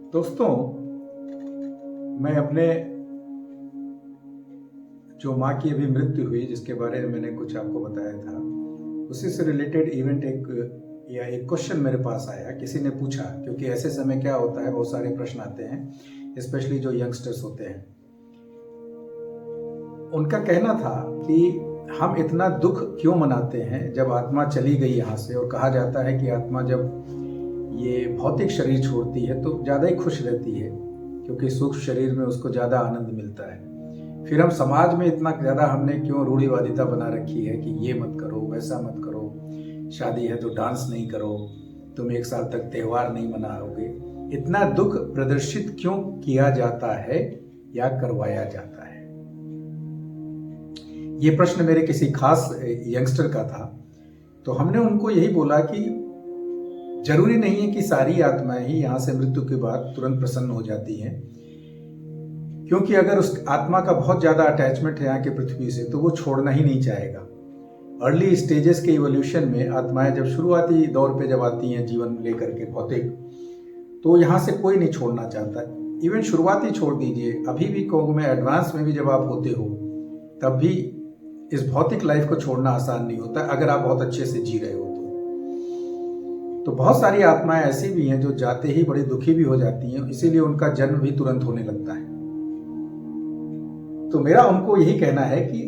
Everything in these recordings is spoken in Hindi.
दोस्तों, मैं अपने जो माँ की अभी मृत्यु हुई, जिसके बारे में मैंने कुछ आपको बताया था, उसी से रिलेटेड इवेंट एक क्वेश्चन मेरे पास आया। किसी ने पूछा, क्योंकि ऐसे समय क्या होता है, बहुत सारे प्रश्न आते हैं, स्पेशली जो यंगस्टर्स होते हैं। उनका कहना था कि हम इतना दुख क्यों मनाते हैं जब आत्मा चली गई यहाँ से, और कहा जाता है कि आत्मा जब ये भौतिक शरीर छोड़ती है तो ज़्यादा ही खुश रहती है, क्योंकि सूक्ष्म शरीर में उसको ज़्यादा आनंद मिलता है। फिर हम समाज में इतना ज़्यादा हमने क्यों रूढ़िवादिता बना रखी है कि ये मत करो, वैसा मत करो, शादी है तो डांस नहीं करो, तुम 1 साल तक त्यौहार नहीं मनाओगे। इतना दुख प्रदर्शित क्यों किया जाता है या करवाया जाता है? ये प्रश्न मेरे किसी खास यंगस्टर का था। तो हमने उनको यही बोला कि जरूरी नहीं है कि सारी आत्माएं ही यहाँ से मृत्यु के बाद तुरंत प्रसन्न हो जाती हैं, क्योंकि अगर उस आत्मा का बहुत ज़्यादा अटैचमेंट है यहाँ के पृथ्वी से तो वो छोड़ना ही नहीं चाहेगा। अर्ली स्टेजेस के इवोल्यूशन में आत्माएं जब शुरुआती दौर पे जब आती हैं जीवन लेकर के भौतिक, तो यहाँ से कोई नहीं छोड़ना चाहता। इवन शुरुआती छोड़ दीजिए, अभी भी कहूँ मैं, एडवांस में भी जब आप होते हो तब भी इस भौतिक लाइफ को छोड़ना आसान नहीं होता अगर आप बहुत अच्छे से जी रहे हो तो बहुत सारी आत्माएं ऐसी भी हैं जो जाते ही बड़ी दुखी भी हो जाती हैं, इसीलिए उनका जन्म भी तुरंत होने लगता है। तो मेरा उनको यही कहना है कि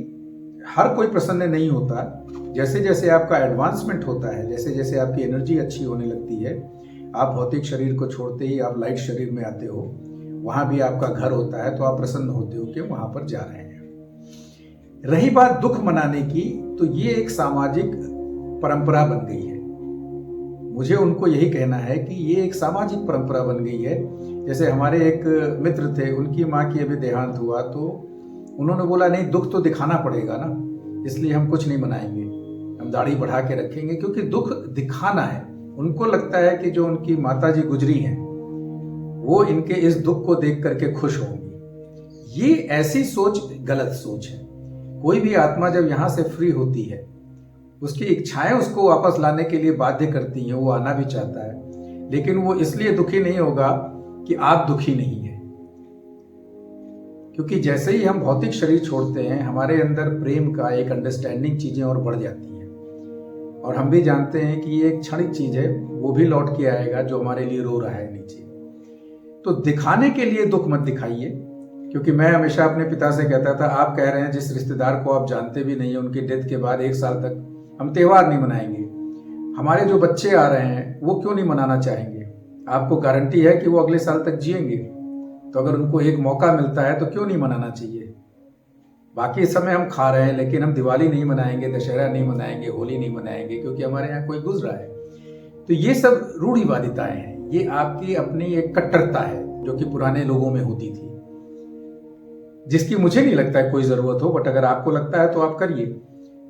हर कोई प्रसन्न नहीं होता। जैसे जैसे आपका एडवांसमेंट होता है, जैसे जैसे आपकी एनर्जी अच्छी होने लगती है, आप भौतिक शरीर को छोड़ते ही आप लाइट शरीर में आते हो, वहां भी आपका घर होता है, तो आप प्रसन्न होते हो कि वहां पर जा रहे हैं। रही बात दुख मनाने की, तो ये एक सामाजिक परंपरा बन गई है। मुझे उनको यही कहना है कि ये एक सामाजिक परंपरा बन गई है। जैसे हमारे एक मित्र थे, उनकी माँ की अभी देहांत हुआ, तो उन्होंने बोला नहीं, दुख तो दिखाना पड़ेगा ना, इसलिए हम कुछ नहीं मनाएंगे, हम दाढ़ी बढ़ा के रखेंगे, क्योंकि दुख दिखाना है। उनको लगता है कि जो उनकी माता जी गुजरी हैं वो इनके इस दुख को देख करके खुश होंगी। ये ऐसी सोच गलत सोच है। कोई भी आत्मा जब यहाँ से फ्री होती है, उसकी इच्छाएं उसको वापस लाने के लिए बाध्य करती हैं, वो आना भी चाहता है, लेकिन वो इसलिए दुखी नहीं होगा कि आप दुखी नहीं हैं। क्योंकि जैसे ही हम भौतिक शरीर छोड़ते हैं, हमारे अंदर प्रेम का एक अंडरस्टैंडिंग चीजें और बढ़ जाती हैं, और हम भी जानते हैं कि ये एक क्षणिक चीज है, वो भी लौट के आएगा जो हमारे लिए रो रहा है नीचे। तो दिखाने के लिए दुख मत दिखाइए। क्योंकि मैं हमेशा अपने पिता से कहता था, आप कह रहे हैं जिस रिश्तेदार को आप जानते भी नहीं है, उनकी डेथ के बाद 1 साल तक हम त्योहार नहीं मनाएंगे, हमारे जो बच्चे आ रहे हैं वो क्यों नहीं मनाना चाहेंगे? आपको गारंटी है कि वो अगले साल तक जिएंगे, तो अगर उनको एक मौका मिलता है तो क्यों नहीं मनाना चाहिए? बाकी समय हम खा रहे हैं, लेकिन हम दिवाली नहीं मनाएंगे, दशहरा नहीं मनाएंगे, होली नहीं मनाएंगे, क्योंकि हमारे यहाँ कोई गुजरा है। तो ये सब रूढ़िवादिताएं हैं, ये आपकी अपनी एक कट्टरता है जो कि पुराने लोगों में होती थी, जिसकी मुझे नहीं लगता है कोई जरूरत हो, बट अगर आपको लगता है तो आप करिए।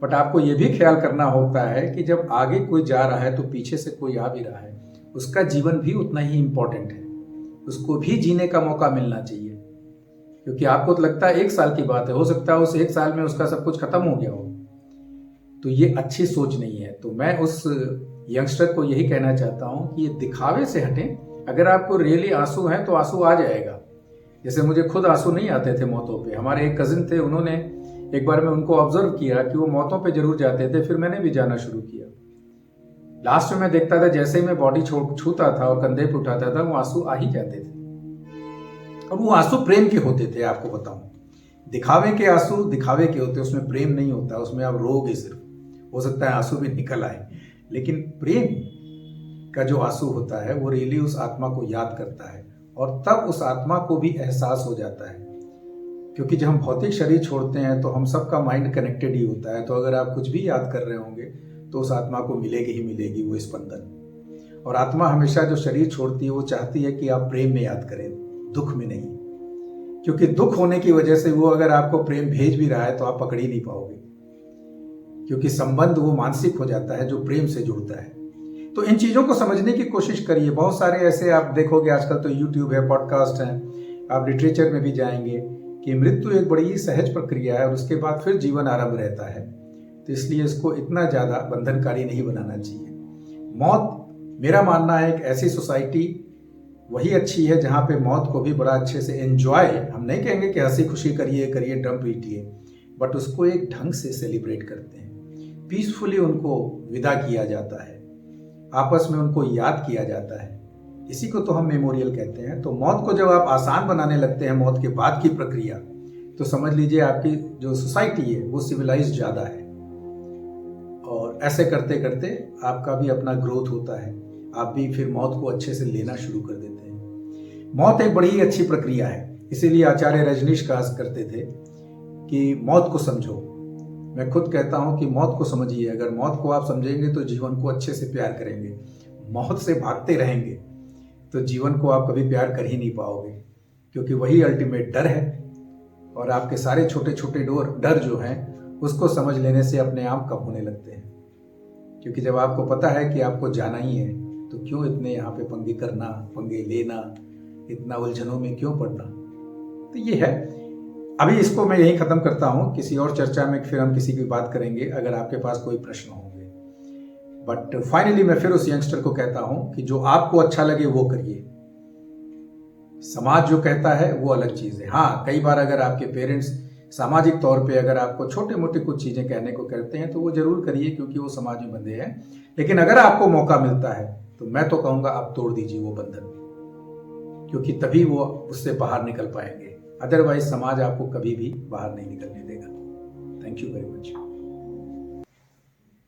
बट आपको यह भी ख्याल करना होता है कि जब आगे कोई जा रहा है तो पीछे से कोई आ भी रहा है, उसका जीवन भी उतना ही इंपॉर्टेंट है, उसको भी जीने का मौका मिलना चाहिए। क्योंकि आपको तो लगता है 1 साल की बात है, हो सकता है उस 1 साल में उसका सब कुछ खत्म हो गया हो। तो ये अच्छी सोच नहीं है। तो मैं उस यंगस्टर को यही कहना चाहता हूं कि ये दिखावे से हटें। अगर आपको रियली आंसू है तो आंसू आ जाएगा। जैसे मुझे खुद आंसू नहीं आते थे मौतों पे, हमारे एक कजिन थे, उन्होंने एक बार मैं उनको ऑब्जर्व किया कि वो मौतों पे जरूर जाते थे, फिर मैंने भी जाना शुरू किया। लास्ट में मैं देखता था जैसे ही मैं बॉडी छूता था और कंधे पे उठाता था, वो आंसू आ ही जाते थे। और वो आंसू प्रेम के होते थे। आपको बताऊं, दिखावे के आंसू दिखावे के होते, उसमें प्रेम नहीं होता, उसमें आप रोगे सिर्फ, हो सकता है आंसू भी निकल आए, लेकिन प्रेम का जो आंसू होता है वो रियली उस आत्मा को याद करता है, और तब उस आत्मा को भी एहसास हो जाता है। क्योंकि जब हम भौतिक शरीर छोड़ते हैं तो हम सबका माइंड कनेक्टेड ही होता है, तो अगर आप कुछ भी याद कर रहे होंगे तो उस आत्मा को मिलेगी ही मिलेगी वो स्पंदन। और आत्मा हमेशा जो शरीर छोड़ती है वो चाहती है कि आप प्रेम में याद करें, दुख में नहीं। क्योंकि दुख होने की वजह से वो अगर आपको प्रेम भेज भी रहा है तो आप पकड़ ही नहीं पाओगे, क्योंकि संबंध वो मानसिक हो जाता है जो प्रेम से जुड़ता है। तो इन चीजों को समझने की कोशिश करिए। बहुत सारे ऐसे आप देखोगे, आजकल तो यूट्यूब है, पॉडकास्ट है, आप लिटरेचर में भी जाएंगे कि मृत्यु एक बड़ी सहज प्रक्रिया है और उसके बाद फिर जीवन आरंभ रहता है। तो इसलिए इसको इतना ज्यादा बंधनकारी नहीं बनाना चाहिए। मौत, मेरा मानना है, एक ऐसी सोसाइटी वही अच्छी है जहाँ पे मौत को भी बड़ा अच्छे से एंजॉय, हम नहीं कहेंगे कि हंसी खुशी करिए करिए ड्रम पीटिए, बट उसको एक ढंग से सेलिब्रेट करते हैं, पीसफुली उनको विदा किया जाता है, आपस में उनको याद किया जाता है। इसी को तो हम मेमोरियल कहते हैं। तो मौत को जब आप आसान बनाने लगते हैं, मौत के बाद की प्रक्रिया, तो समझ लीजिए आपकी जो सोसाइटी है वो सिविलाइज्ड ज़्यादा है। और ऐसे करते करते आपका भी अपना ग्रोथ होता है, आप भी फिर मौत को अच्छे से लेना शुरू कर देते हैं। मौत एक बड़ी ही अच्छी प्रक्रिया है, इसीलिए आचार्य रजनीश कहा करते थे कि मौत को समझो। मैं खुद कहता हूं कि मौत को समझिए। अगर मौत को आप समझेंगे तो जीवन को अच्छे से प्यार करेंगे। मौत से भागते रहेंगे तो जीवन को आप कभी प्यार कर ही नहीं पाओगे, क्योंकि वही अल्टीमेट डर है। और आपके सारे छोटे छोटे डर जो हैं उसको समझ लेने से अपने आप कम होने लगते हैं, क्योंकि जब आपको पता है कि आपको जाना ही है तो क्यों इतने यहाँ पे पंगे करना, पंगे लेना, इतना उलझनों में क्यों पड़ना। तो ये है। अभी इसको मैं यही खत्म करता हूँ, किसी और चर्चा में फिर हम किसी की बात करेंगे अगर आपके पास कोई प्रश्न होंगे। बट फाइनली मैं फिर उस यंगस्टर को कहता हूँ कि जो आपको अच्छा लगे वो करिए। समाज जो कहता है वो अलग चीज़ है। हाँ, कई बार अगर आपके पेरेंट्स सामाजिक तौर पे अगर आपको छोटे मोटे कुछ चीज़ें कहने को कहते हैं तो वो जरूर करिए, क्योंकि वो समाज में बंधे हैं। लेकिन अगर आपको मौका मिलता है तो मैं तो कहूँगा आप तोड़ दीजिए वो बंधन, क्योंकि तभी वो उससे बाहर निकल पाएंगे। अदरवाइज समाज आपको कभी भी बाहर नहीं निकलने देगा। Thank you very much.